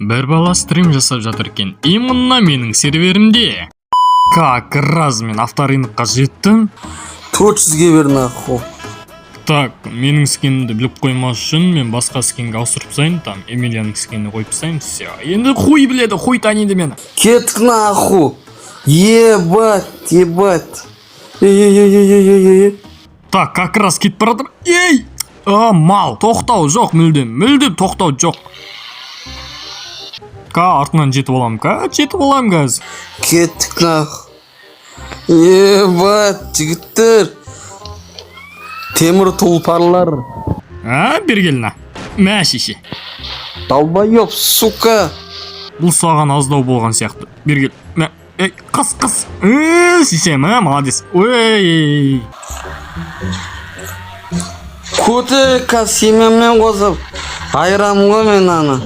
Бір бала стрим жасап жатыр екен. Именно менің серверімде. Как раз мен авторыныққа жеттім. 400-ге бер нахуй. Так, менің скенімді біліп қоймас үшін мен басқа скенге ауыстырып тастайын. Там Эмилияның скеніне қойып тастайын. Все. Енді хуй біледі, хуй таниды мені. Кеттік нахуй. Ебать. Ей. Так, как раз кетіп баратыр. Ей! Мал. Тоқтау жоқ мүлдем тоқтау жоқ. Артынан жетіп аламын, қазір. Кеттік нахуй. Ебать, жігіттер. Темір тұлпарлар. Бергеліна. Мә шеше. Долбоёб, сука. Бұл саған аздау болған сияқты. Бергел. Мә. Қыс. Шеше, молодец. Ой. Көтер, семьяммен қосып. Айрам ғой мен аны.